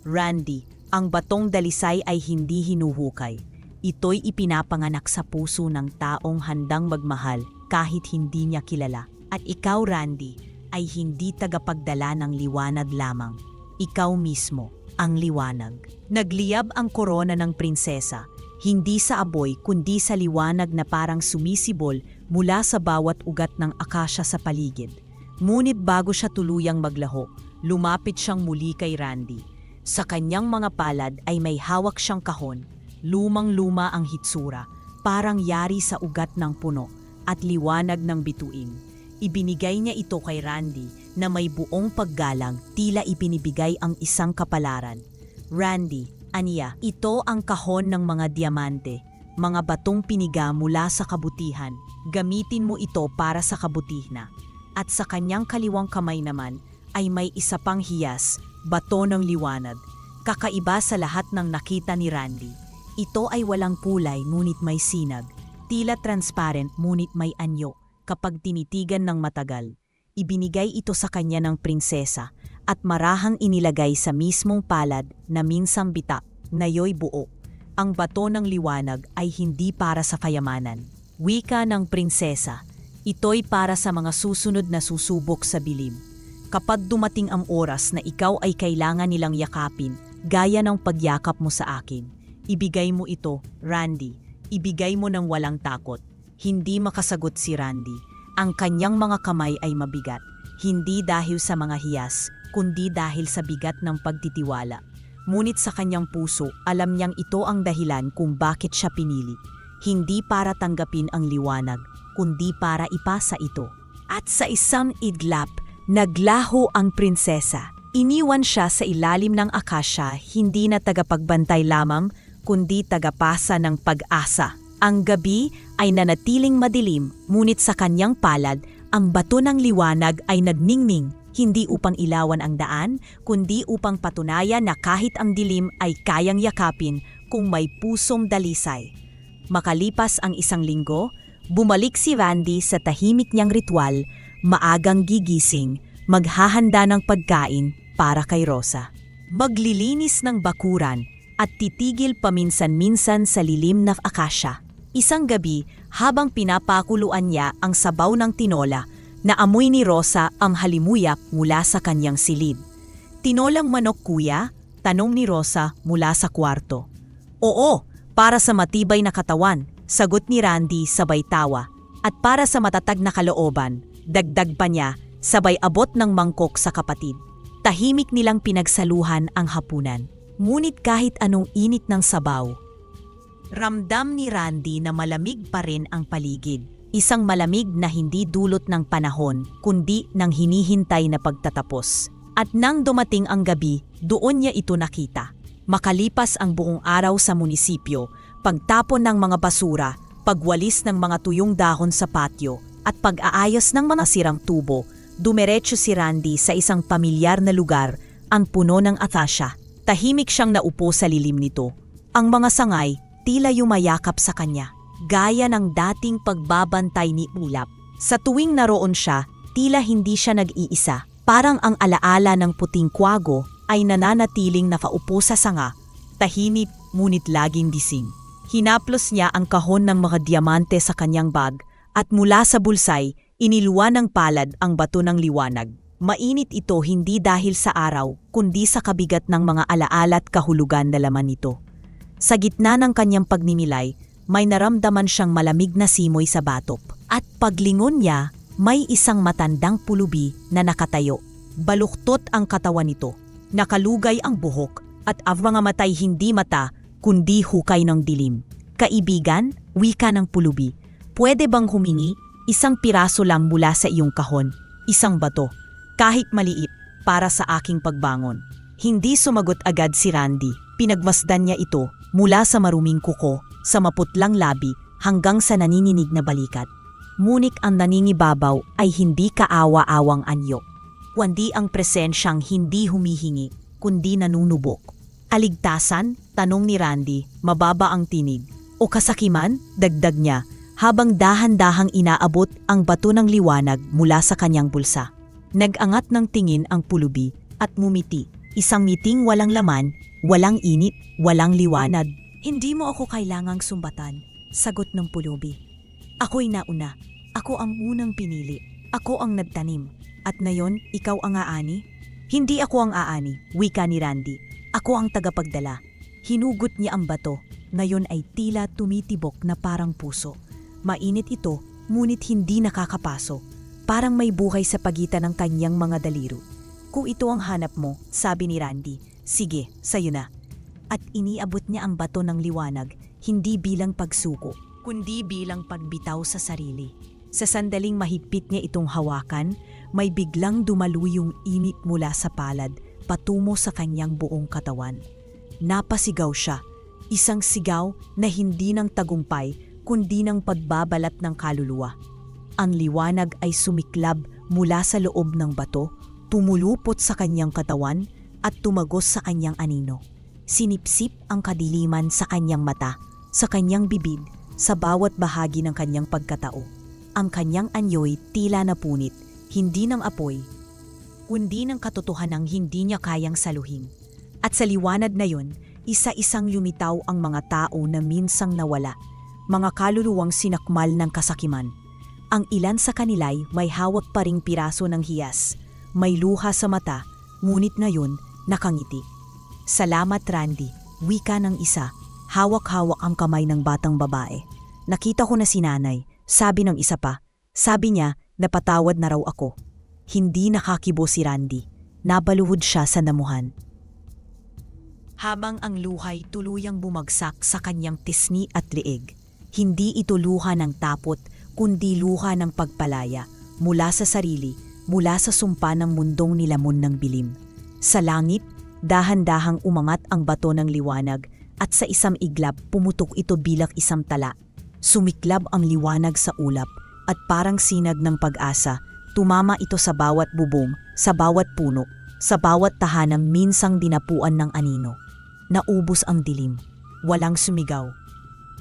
Randy, ang batong dalisay ay hindi hinuhukay. Ito'y ipinapanganak sa puso ng taong handang magmahal kahit hindi niya kilala. At ikaw, Randy, ay hindi tagapagdala ng liwanag lamang. Ikaw mismo, ang liwanag. Nagliyab ang korona ng prinsesa, hindi sa aboy kundi sa liwanag na parang sumisibol mula sa bawat ugat ng akasya sa paligid. Ngunit bago siya tuluyang maglaho, lumapit siyang muli kay Randy. Sa kanyang mga palad ay may hawak siyang kahon. Lumang-luma ang hitsura, parang yari sa ugat ng puno at liwanag ng bituin. Ibinigay niya ito kay Randy na may buong paggalang, tila ibinibigay ang isang kapalaran. Randy, aniya, ito ang kahon ng mga diamante, mga batong piniga mula sa kabutihan. Gamitin mo ito para sa kabutihna. At sa kanyang kaliwang kamay naman ay may isa pang hiyas, bato ng liwanag. Kakaiba sa lahat ng nakita ni Randy. Ito ay walang kulay ngunit may sinag, tila transparent ngunit may anyo. Kapag tinitigan ng matagal, ibinigay ito sa kanya ng prinsesa at marahang inilagay sa mismong palad na minsang bitak, nayo'y buo. Ang bato ng liwanag ay hindi para sa kayamanan. Wika ng prinsesa, ito'y para sa mga susunod na susubok sa bilim. Kapag dumating ang oras na ikaw ay kailangan nilang yakapin, gaya ng pagyakap mo sa akin, ibigay mo ito, Randy. Ibigay mo ng walang takot. Hindi makasagot si Randy. Ang kanyang mga kamay ay mabigat. Hindi dahil sa mga hiyas, kundi dahil sa bigat ng pagtitiwala. Ngunit sa kanyang puso, alam niyang ito ang dahilan kung bakit siya pinili. Hindi para tanggapin ang liwanag, kundi para ipasa ito. At sa isang iglap, naglaho ang prinsesa. Iniwan siya sa ilalim ng akasya, hindi na tagapagbantay lamang, kundi tagapasa ng pag-asa. Ang gabi ay nanatiling madilim, ngunit sa kanyang palad, ang bato ng liwanag ay nagningning, hindi upang ilawan ang daan, kundi upang patunayan na kahit ang dilim ay kayang yakapin kung may pusong dalisay. Makalipas ang isang linggo, bumalik si Randy sa tahimik niyang ritual, maagang gigising, maghahanda ng pagkain para kay Rosa. Maglilinis ng bakuran, at titigil paminsan-minsan sa lilim na akasya. Isang gabi, habang pinapakuluan niya ang sabaw ng tinola, naamoy ni Rosa ang halimuyak mula sa kanyang silid. "Tinolang manok, kuya?" tanong ni Rosa mula sa kwarto. "Oo, para sa matibay na katawan," sagot ni Randy sabay tawa. "At para sa matatag na kalooban," dagdag pa niya sabay abot ng mangkok sa kapatid. Tahimik nilang pinagsaluhan ang hapunan. Ngunit kahit anong init ng sabaw, ramdam ni Randy na malamig pa rin ang paligid. Isang malamig na hindi dulot ng panahon, kundi ng hinihintay na pagtatapos. At nang dumating ang gabi, doon niya ito nakita. Makalipas ang buong araw sa munisipyo, pagtapon ng mga basura, pagwalis ng mga tuyong dahon sa patio, at pag-aayos ng mga sirang tubo, dumiretso si Randy sa isang pamilyar na lugar, ang puno ng akasya. Tahimik siyang naupo sa lilim nito. Ang mga sangay tila yumayakap sa kanya, gaya ng dating pagbabantay ni Ulap. Sa tuwing naroon siya, tila hindi siya nag-iisa. Parang ang alaala ng puting kwago ay nananatiling nakaupo sa sanga, tahimik ngunit laging gising. Hinaplos niya ang kahon ng mga diamante sa kanyang bag at mula sa bulsay, iniluwan ng palad ang bato ng liwanag. Mainit ito hindi dahil sa araw, kundi sa kabigat ng mga alaala at kahulugan na laman nito. Sa gitna ng kanyang pagninilay, may naramdaman siyang malamig na simoy sa batop. At paglingon niya, may isang matandang pulubi na nakatayo. Baluktot ang katawan nito, nakalugay ang buhok, at ang mga matay hindi mata, kundi hukay ng dilim. "Kaibigan," wika ng pulubi, "pwede bang humingi? Isang piraso lang mula sa iyong kahon, isang bato. Kahit maliit, para sa aking pagbangon." Hindi sumagot agad si Randy. Pinagmasdan niya ito mula sa maruming kuko, sa maputlang labi, hanggang sa nanininig na balikat. Ngunit ang naningibabaw ay hindi kaawa-awang anyo, kundi ang presensyang hindi humihingi, kundi nanunubok. "Aligtasan?" tanong ni Randy, mababa ang tinig. "O kasakiman?" dagdag niya, habang dahan-dahang inaabot ang bato ng liwanag mula sa kanyang bulsa. Nag-angat ng tingin ang pulubi at ngumiti. Isang ngiting walang laman, walang init, walang liwanag. Hindi mo ako kailangang sumbatan, sagot ng pulubi. Ako'y nauna. Ako ang unang pinili. Ako ang nagtanim. At ngayon, ikaw ang aani? Hindi ako ang aani, wika ni Randy. Ako ang tagapagdala. Hinugot niya ang bato. Ngayon ay tila tumitibok na parang puso. Mainit ito, ngunit hindi nakakapaso. Parang may buhay sa pagitan ng kanyang mga daliro. Kung ito ang hanap mo, sabi ni Randy, sige, sayo na. At iniabot niya ang bato ng liwanag, hindi bilang pagsuko, kundi bilang pagbitaw sa sarili. Sa sandaling mahigpit niya itong hawakan, may biglang dumaluyong init mula sa palad patungo sa kanyang buong katawan. Napasigaw siya, isang sigaw na hindi ng tagumpay kundi ng pagbabalat ng kaluluwa. Ang liwanag ay sumiklab mula sa loob ng bato, tumulupot sa kanyang katawan at tumagos sa kanyang anino. Sinipsip ang kadiliman sa kanyang mata, sa kanyang bibig, sa bawat bahagi ng kanyang pagkatao. Ang kanyang anyo'y tila napunit, hindi ng apoy, kundi ng katotohanang hindi niya kayang saluhin. At sa liwanag na yun, isa-isang lumitaw ang mga tao na minsang nawala, mga kaluluwang sinakmal ng kasakiman. Ang ilan sa kanila'y may hawak pa ring piraso ng hiyas, may luha sa mata, ngunit ngayon nakangiti. Salamat Randy, wika ng isa, hawak-hawak ang kamay ng batang babae. Nakita ko na si nanay, sabi ng isa pa. Sabi niya, napatawad na raw ako. Hindi nakakibo si Randy, nabaluhod siya sa damuhan. Habang ang luhay tuluyang bumagsak sa kanyang tisni at liig, hindi ito luha ng tapot, kundi luha ng pagpalaya, mula sa sarili, mula sa sumpa ng mundong nilamon ng bilim. Sa langit, dahan-dahang umangat ang bato ng liwanag at sa isang iglap pumutok ito bilang isang tala. Sumiklab ang liwanag sa ulap at parang sinag ng pag-asa, tumama ito sa bawat bubong, sa bawat puno, sa bawat tahanang minsang dinapuan ng anino. Naubos ang dilim, walang sumigaw,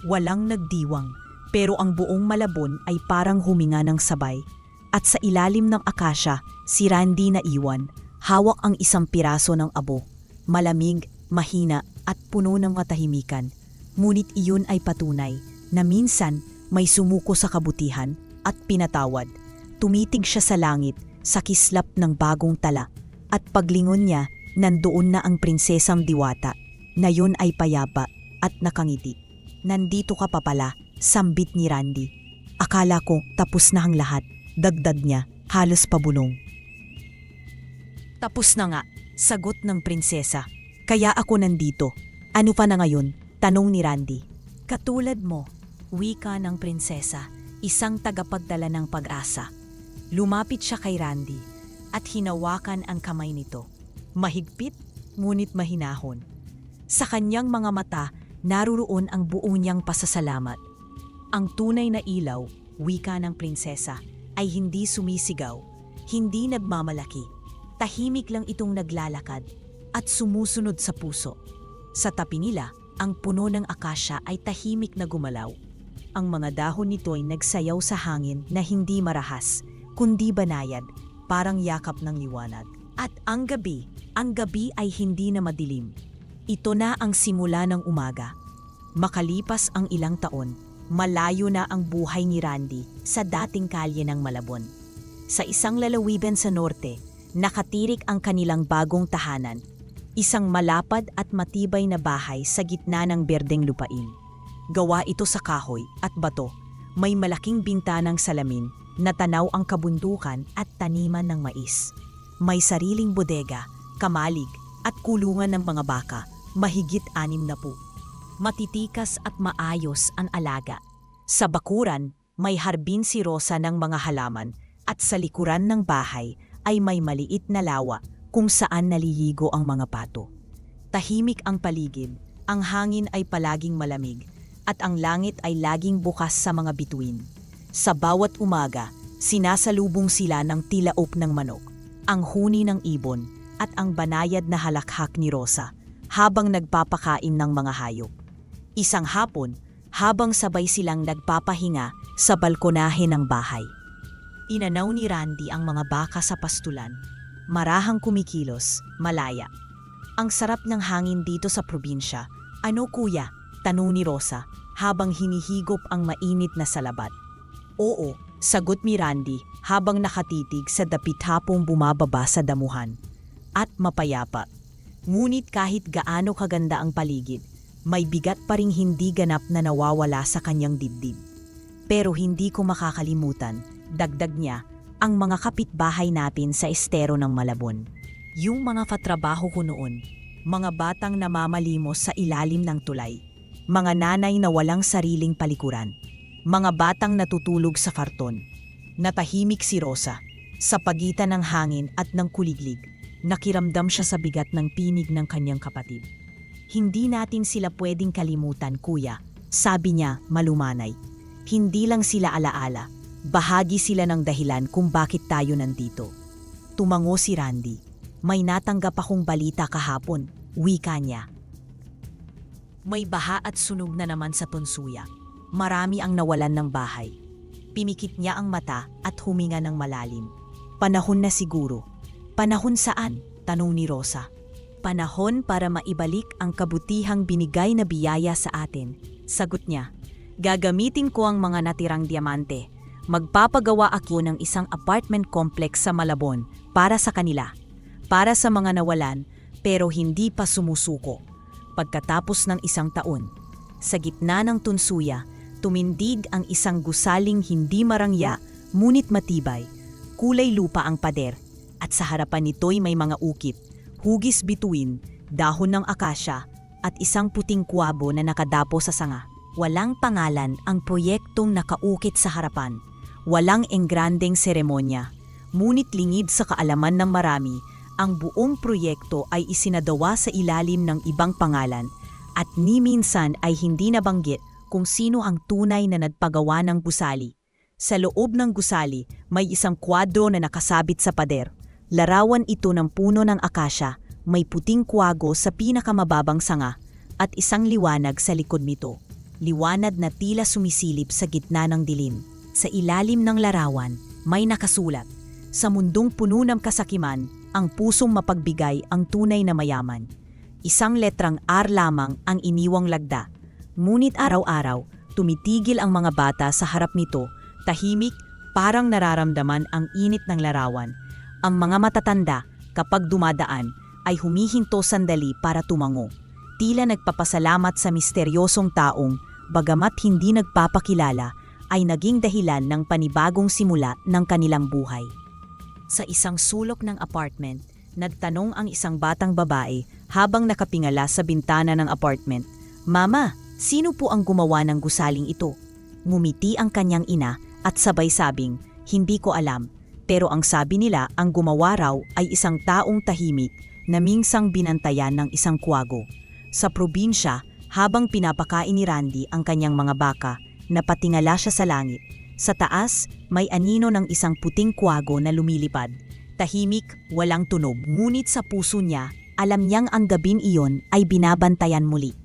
walang nagdiwang, pero ang buong Malabon ay parang huminga ng sabay. At sa ilalim ng akasya, si Randy na iwan, hawak ang isang piraso ng abo, malamig, mahina at puno ng katahimikan. Ngunit iyon ay patunay na minsan may sumuko sa kabutihan at pinatawad. Tumitig siya sa langit sa kislap ng bagong tala at paglingon niya, nandoon na ang prinsesang Diwata na yun ay payapa at nakangiti. Nandito ka pa pala, sambit ni Randy. Akala ko tapos na ang lahat, dagdag niya, halos pabulong. Tapos na nga, sagot ng prinsesa. Kaya ako nandito. Ano pa na ngayon? Tanong ni Randy. Katulad mo, wika ng prinsesa, isang tagapagdala ng pag-asa. Lumapit siya kay Randy at hinawakan ang kamay nito. Mahigpit, ngunit mahinahon. Sa kanyang mga mata, naruroon ang buo niyang pasasalamat. Ang tunay na ilaw, wika ng prinsesa, ay hindi sumisigaw, hindi nagmamalaki. Tahimik lang itong naglalakad at sumusunod sa puso. Sa tabi nila, ang puno ng akasya ay tahimik na gumalaw. Ang mga dahon nito ay nagsayaw sa hangin na hindi marahas, kundi banayad, parang yakap ng liwanag. At ang gabi ay hindi na madilim. Ito na ang simula ng umaga. Makalipas ang ilang taon, malayo na ang buhay ni Randy sa dating kalye ng Malabon. Sa isang lalawigan sa norte, nakatirik ang kanilang bagong tahanan. Isang malapad at matibay na bahay sa gitna ng berdeng lupain. Gawa ito sa kahoy at bato. May malaking bintanang salamin na tanaw ang kabundukan at taniman ng mais. May sariling bodega, kamalig at kulungan ng mga baka, mahigit 60. Matitikas at maayos ang alaga. Sa bakuran, may harbin si Rosa ng mga halaman at sa likuran ng bahay ay may maliit na lawa kung saan naliligo ang mga pato. Tahimik ang paligid, ang hangin ay palaging malamig, at ang langit ay laging bukas sa mga bituin. Sa bawat umaga, sinasalubong sila ng tilaop ng manok, ang huni ng ibon, at ang banayad na halakhak ni Rosa, habang nagpapakain ng mga hayop. Isang hapon, habang sabay silang nagpapahinga sa balkonahe ng bahay, inanaw ni Randy ang mga baka sa pastulan. Marahang kumikilos, malaya. Ang sarap ng hangin dito sa probinsya. Ano kuya? Tanong ni Rosa habang hinihigop ang mainit na salabat. Oo, sagot ni Randy habang nakatitig sa dapit hapong bumababa sa damuhan. At mapayapa. Ngunit kahit gaano kaganda ang paligid, may bigat pa ring hindi ganap na nawawala sa kanyang dibdib. Pero hindi ko makakalimutan, dagdag niya, ang mga kapitbahay natin sa estero ng Malabon. Yung mga katrabaho ko noon, mga batang namamalimos sa ilalim ng tulay, mga nanay na walang sariling palikuran, mga batang natutulog sa karton. Natahimik si Rosa, sa pagitan ng hangin at ng kuliglig, nakiramdam siya sa bigat ng pinig ng kanyang kapatid. Hindi natin sila pwedeng kalimutan, kuya, sabi niya malumanay. Hindi lang sila alaala, bahagi sila ng dahilan kung bakit tayo nandito. Tumango si Randy. May natanggap akong balita kahapon, wika niya. May baha at sunog na naman sa Tunsuya. Marami ang nawalan ng bahay. Pinikit niya ang mata at huminga ng malalim. Panahon na siguro. Panahon saan? Tanong ni Rosa. Panahon para maibalik ang kabutihang binigay na biyaya sa atin, sagot niya. Gagamitin ko ang mga natirang diamante. Magpapagawa ako ng isang apartment complex sa Malabon para sa kanila. Para sa mga nawalan pero hindi pa sumusuko. Pagkatapos ng isang taon, sa gitna ng Tunsuya, tumindig ang isang gusaling hindi marangya, ngunit matibay. Kulay lupa ang pader at sa harapan nito'y may mga ukit, hugis bituin, dahon ng akasya at isang puting kuwabo na nakadapo sa sanga. Walang pangalan ang proyektong nakaukit sa harapan. Walang engrandeng seremonya. Ngunit lingid sa kaalaman ng marami, ang buong proyekto ay isinadawa sa ilalim ng ibang pangalan at ni minsan ay hindi nabanggit kung sino ang tunay na nagpagawa ng gusali. Sa loob ng gusali, may isang kwadro na nakasabit sa pader. Larawan ito ng puno ng akasya, may puting kuwago sa pinakamababang sanga at isang liwanag sa likod nito. Liwanag na tila sumisilip sa gitna ng dilim. Sa ilalim ng larawan, may nakasulat, sa mundong puno ng kasakiman, ang pusong mapagbigay ang tunay na mayaman. Isang letrang R lamang ang iniwang lagda. Ngunit araw-araw, tumitigil ang mga bata sa harap nito, tahimik, parang nararamdaman ang init ng larawan. Ang mga matatanda, kapag dumadaan, ay humihinto sandali para tumango. Tila nagpapasalamat sa misteryosong taong, bagamat hindi nagpapakilala, ay naging dahilan ng panibagong simula ng kanilang buhay. Sa isang sulok ng apartment, nagtanong ang isang batang babae habang nakapingala sa bintana ng apartment, "Mama, sino po ang gumawa ng gusaling ito?" Ngumiti ang kanyang ina at sabay sabing, "Hindi ko alam." Pero ang sabi nila ang gumawa raw ay isang taong tahimik na minsang binantayan ng isang kuwago. Sa probinsya, habang pinapakain ni Randy ang kanyang mga baka, napatingala siya sa langit. Sa taas, may anino ng isang puting kuwago na lumilipad. Tahimik, walang tunog. Ngunit sa puso niya, alam niyang ang gabing iyon ay binabantayan muli.